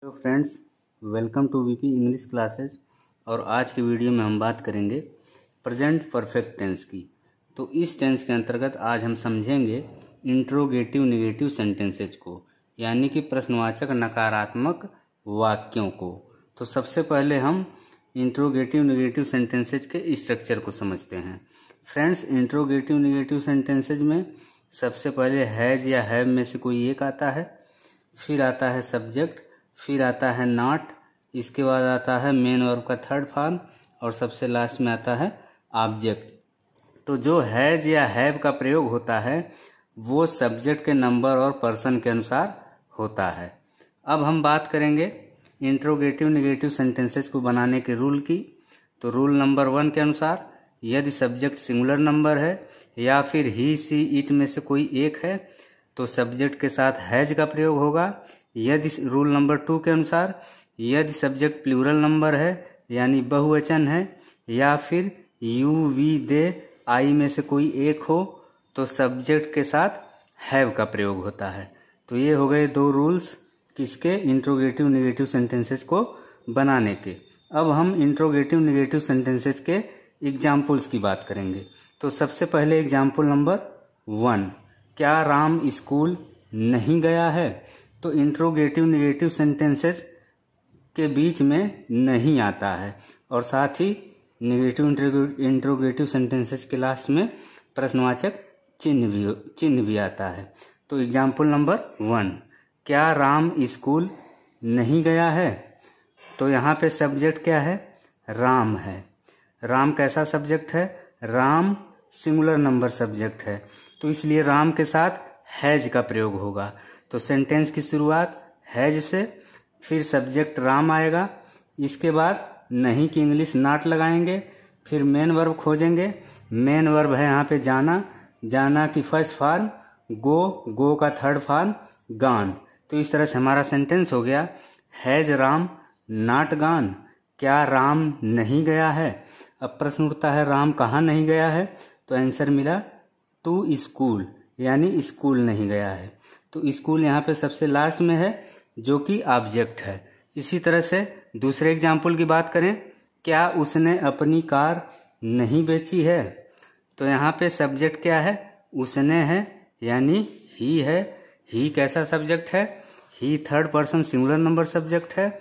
Hello friends, welcome to VP English classes. और आज के वीडियो में हम बात करेंगे प्रेजेंट परफेक्ट टेंस की। तो इस टेंस के अंतर्गत आज हम समझेंगे इंट्रोगेटिव नेगेटिव सेंटेंसेज को, यानी कि प्रश्नवाचक नकारात्मक वाक्यों को। तो सबसे पहले हम इंट्रोगेटिव नेगेटिव सेंटेंसेज के स्ट्रक्चर को समझते हैं। फ्रेंड्स, इंट्रोगेटिव नेगेटिव सेंटेंसेज में सबसे पहले हैज या हैव में से कोई एक आता है, फिर आता है सब्जेक्ट, फिर आता है नॉट, इसके बाद आता है मेन वर्ब का थर्ड फॉर्म और सबसे लास्ट में आता है ऑब्जेक्ट। तो जो हैज या हैव का प्रयोग होता है वो सब्जेक्ट के नंबर और पर्सन के अनुसार होता है। अब हम बात करेंगे इंट्रोगेटिव नेगेटिव सेंटेंसेस को बनाने के रूल की। तो रूल नंबर 1 के अनुसार यदि सब्जेक्ट सिंगुलर नंबर है या फिर ही सी इट में से कोई एक है तो सब्जेक्ट के साथ हैज का प्रयोग होगा। यदि रूल नंबर 2 के अनुसार यदि सब्जेक्ट प्लूरल नंबर है यानी बहुवचन है या फिर यू वी दे आई में से कोई एक हो तो सब्जेक्ट के साथ हैव का प्रयोग होता है। तो ये हो गए 2 रूल्स किसके, इंट्रोगेटिव नेगेटिव सेंटेंसेस को बनाने के। अब हम इंट्रोगेटिव नेगेटिव सेंटेंसेस के एग्जाम्पल्स की बात करेंगे। तो सबसे पहले एग्जाम्पल नंबर 1, क्या राम स्कूल नहीं गया है। तो इंट्रोगेटिव नेगेटिव सेंटेंसेस के बीच में नहीं आता है और साथ ही नेगेटिव इंट्रोगेटिव सेंटेंसेस के लास्ट में प्रश्नवाचक चिन्ह भी आता है। तो एग्जाम्पल नंबर 1, क्या राम स्कूल नहीं गया है। तो यहाँ पे सब्जेक्ट क्या है, राम है। राम कैसा सब्जेक्ट है, राम सिंगुलर नंबर सब्जेक्ट है, तो इसलिए राम के साथ हैज का प्रयोग होगा। तो सेंटेंस की शुरुआत हैज से, फिर सब्जेक्ट राम आएगा, इसके बाद नहीं की इंग्लिश नॉट लगाएंगे, फिर मेन वर्ब खोजेंगे। मेन वर्ब है यहाँ पे जाना, जाना की फर्स्ट फॉर्म गो, गो का थर्ड फॉर्म गॉन। तो इस तरह से हमारा सेंटेंस हो गया, हैज राम नॉट गॉन, क्या राम नहीं गया है। अब प्रश्न उठता है राम कहाँ नहीं गया है, तो आंसर मिला टू स्कूल, यानी स्कूल नहीं गया है। तो स्कूल यहाँ पे सबसे लास्ट में है जो कि ऑब्जेक्ट है। इसी तरह से दूसरे एग्जाम्पल की बात करें, क्या उसने अपनी कार नहीं बेची है। तो यहाँ पे सब्जेक्ट क्या है, उसने है यानी ही है। ही कैसा सब्जेक्ट है, he third person singular number subject है,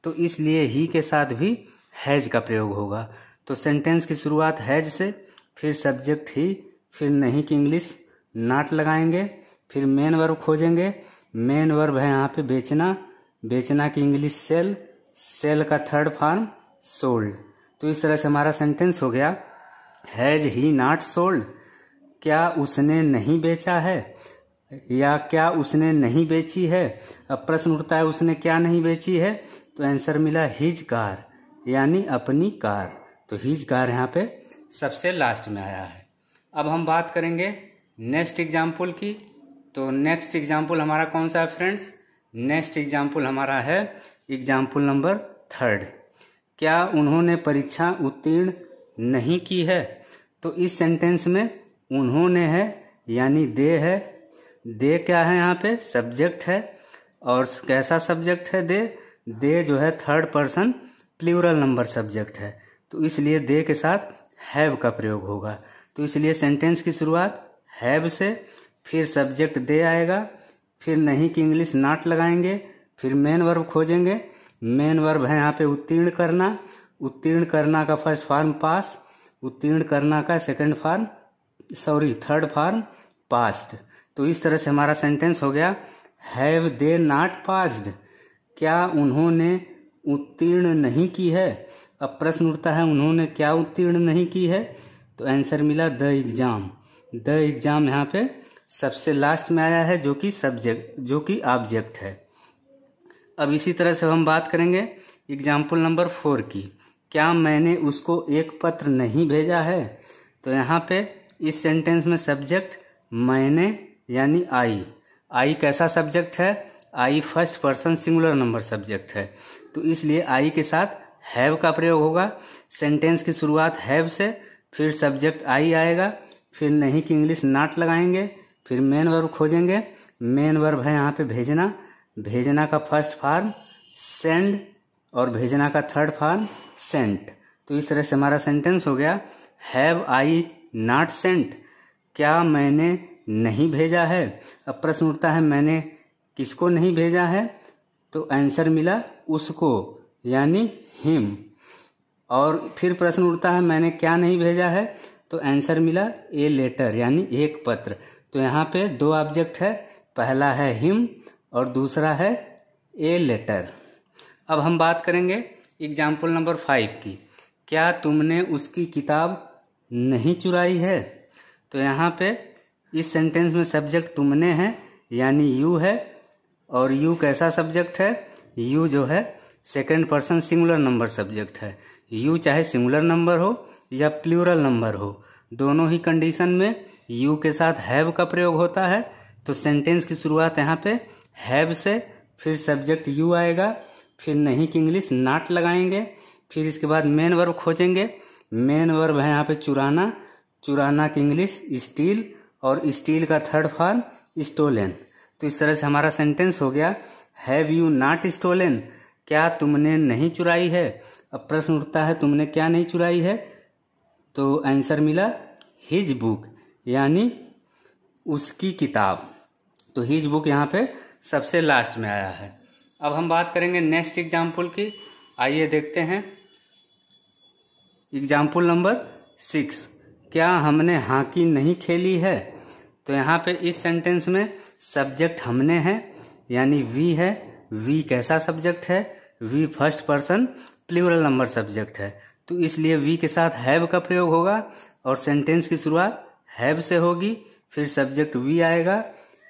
तो इसलिए ही के साथ भी हैज का प्रयोग होगा। तो सेंटेंस की शुरुआत हैज से, फिर सब्जेक्ट ही, फिर नहीं की इंग्लिश नॉट लगाएंगे, फिर मेन वर्ब खोजेंगे। मेन वर्ब है यहाँ पे बेचना, बेचना की इंग्लिश सेल, सेल का थर्ड फॉर्म सोल्ड। तो इस तरह से हमारा सेंटेंस हो गया, हैज ही नॉट सोल्ड, क्या उसने नहीं बेचा है या क्या उसने नहीं बेची है। अब प्रश्न उठता है उसने क्या नहीं बेची है, तो आंसर मिला हिज कार, यानी अपनी कार। तो हिज कार यहाँ पे सबसे लास्ट में आया है। अब हम बात करेंगे नेक्स्ट एग्जाम्पल की। तो नेक्स्ट एग्जाम्पल हमारा कौन सा है फ्रेंड्स, नेक्स्ट एग्जाम्पल हमारा है एग्जाम्पल नंबर 3, क्या उन्होंने परीक्षा उत्तीर्ण नहीं की है। तो इस सेंटेंस में उन्होंने है यानी दे है। दे क्या है, यहाँ पे सब्जेक्ट है और कैसा सब्जेक्ट है, दे जो है third person plural number subject है, तो इसलिए दे के साथ हैव का प्रयोग होगा। तो इसलिए सेंटेंस की शुरुआत हैव से, फिर सब्जेक्ट दे आएगा, फिर नहीं की इंग्लिश नॉट लगाएंगे, फिर मेन वर्ब खोजेंगे। मेन वर्ब है यहाँ पे उत्तीर्ण करना, उत्तीर्ण करना का फर्स्ट फॉर्म पास, उत्तीर्ण करना का थर्ड फॉर्म पास्ट। तो इस तरह से हमारा सेंटेंस हो गया, हैव दे नॉट पास्ड, क्या उन्होंने उत्तीर्ण नहीं की है। अब प्रश्न उठता है उन्होंने क्या उत्तीर्ण नहीं की है, तो आंसर मिला द एग्जाम। द एग्जाम यहाँ पे सबसे लास्ट में आया है जो कि सब्जेक्ट, जो कि ऑब्जेक्ट है। अब इसी तरह से हम बात करेंगे एग्जाम्पल नंबर 4 की, क्या मैंने उसको एक पत्र नहीं भेजा है। तो यहाँ पे इस सेंटेंस में सब्जेक्ट मैंने यानी आई कैसा सब्जेक्ट है, I first person singular number subject है, तो इसलिए आई के साथ हैव का प्रयोग होगा। सेंटेंस की शुरुआत हैव से, फिर सब्जेक्ट आई आएगा, फिर नहीं की इंग्लिश नॉट लगाएंगे, फिर मेन वर्ब खोजेंगे। मेन वर्ब है यहाँ पे भेजना, भेजना का फर्स्ट फॉर्म सेंड, और भेजना का थर्ड फॉर्म सेंट। तो इस तरह से हमारा सेंटेंस हो गया हैव आई नॉट सेंट, क्या मैंने नहीं भेजा है। अब प्रश्न उठता है मैंने किसको नहीं भेजा है, तो आंसर मिला उसको, यानी हिम। और फिर प्रश्न उठता है मैंने क्या नहीं भेजा है, तो आंसर मिला ए लेटर, यानी एक पत्र। तो यहाँ पे दो ऑब्जेक्ट है, पहला है हिम और दूसरा है ए लेटर। अब हम बात करेंगे एग्जाम्पल नंबर 5 की। क्या तुमने उसकी किताब नहीं चुराई है। तो यहाँ पे इस सेंटेंस में सब्जेक्ट तुमने है, यानी यू है, और यू कैसा सब्जेक्ट है, यू जो है second person singular number subject है। यू चाहे सिंगुलर नंबर हो या प्लूरल नंबर हो, दोनों ही कंडीशन में यू के साथ हैव का प्रयोग होता है। तो सेंटेंस की शुरुआत यहाँ पे हैव से, फिर सब्जेक्ट यू आएगा, फिर नहीं की इंग्लिश नॉट लगाएंगे, फिर इसके बाद मेन वर्ब खोजेंगे। मेन वर्ब है यहाँ पे चुराना, चुराना की इंग्लिश स्टील, और स्टील का थर्ड फॉर्म स्टोलन। तो इस तरह से हमारा सेंटेंस हो गया हैव यू नॉट स्टोलन, क्या तुमने नहीं चुराई है। अब प्रश्न उठता है तुमने क्या नहीं चुराई है, तो आंसर मिला हिज बुक, यानी उसकी किताब। तो हिज बुक यहाँ पे सबसे लास्ट में आया है। अब हम बात करेंगे नेक्स्ट एग्जाम्पल की। आइए देखते हैं एग्जाम्पल नंबर 6, क्या हमने हॉकी नहीं खेली है। तो यहाँ पे इस सेंटेंस में सब्जेक्ट हमने है, यानी वी है। वी कैसा सब्जेक्ट है, we first person plural number subject है। तो इसलिए वी के साथ हैव का प्रयोग होगा, और सेंटेंस की शुरुआत हैव से होगी, फिर सब्जेक्ट वी आएगा,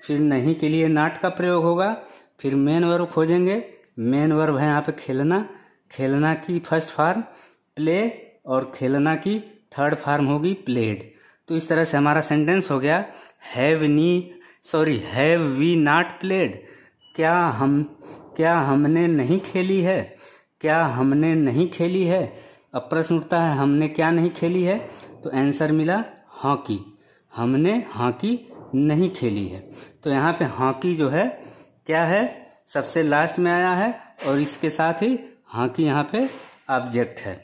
फिर नहीं के लिए नॉट का प्रयोग होगा, फिर मेन वर्ब खोजेंगे। मेन वर्ब है यहाँ पे खेलना, खेलना की फर्स्ट फॉर्म प्ले, और खेलना की थर्ड फॉर्म होगी प्लेड। तो इस तरह से हमारा सेंटेंस हो गया हैव वी नॉट प्लेड, क्या हमने नहीं खेली है, क्या हमने नहीं खेली है। अब प्रश्न उठता है हमने क्या नहीं खेली है, तो आंसर मिला हॉकी, हमने हॉकी नहीं खेली है। तो यहाँ पे हॉकी जो है क्या है, सबसे लास्ट में आया है, और इसके साथ ही हॉकी यहाँ पे ऑब्जेक्ट है।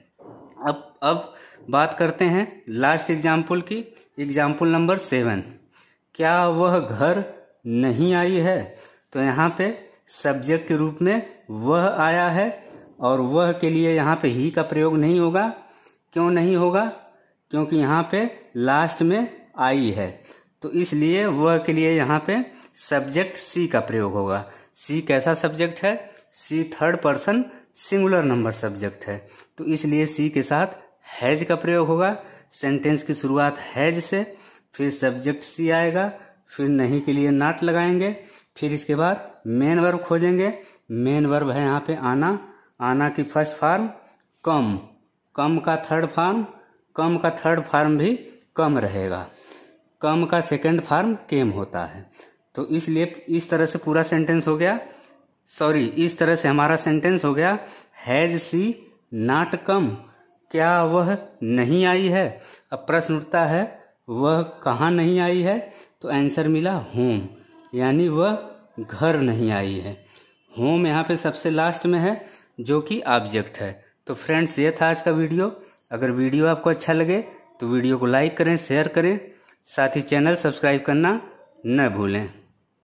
अब बात करते हैं लास्ट एग्जाम्पल की, एग्जाम्पल नंबर 7, क्या वह घर नहीं आई है। तो यहाँ पे सब्जेक्ट के रूप में वह आया है, और वह के लिए यहाँ पे ही का प्रयोग नहीं होगा। क्यों नहीं होगा, क्योंकि यहाँ पे लास्ट में आई है। तो इसलिए वह के लिए यहाँ पे सब्जेक्ट सी का प्रयोग होगा। सी कैसा सब्जेक्ट है, she third person singular number subject है। तो इसलिए सी के साथ हैज का प्रयोग होगा। सेंटेंस की शुरुआत हैज से, फिर सब्जेक्ट सी आएगा, फिर नहीं के लिए नॉट लगाएंगे, फिर इसके बाद मेन वर्ब खोजेंगे। मेन वर्ब है यहाँ पे आना, आना की फर्स्ट फॉर्म कम, कम का थर्ड फॉर्म भी कम रहेगा, कम का सेकंड फॉर्म केम होता है। तो इसलिए इस तरह से पूरा सेंटेंस हो गया, इस तरह से हमारा सेंटेंस हो गया हैज सी नॉट कम, क्या वह नहीं आई है। अब प्रश्न उठता है वह कहाँ नहीं आई है, तो आंसर मिला होम, यानी वह घर नहीं आई है। होम यहाँ पे सबसे लास्ट में है, जो कि ऑब्जेक्ट है। तो फ्रेंड्स, ये था आज का वीडियो। अगर वीडियो आपको अच्छा लगे तो वीडियो को लाइक करें, शेयर करें, साथ ही चैनल सब्सक्राइब करना न भूलें।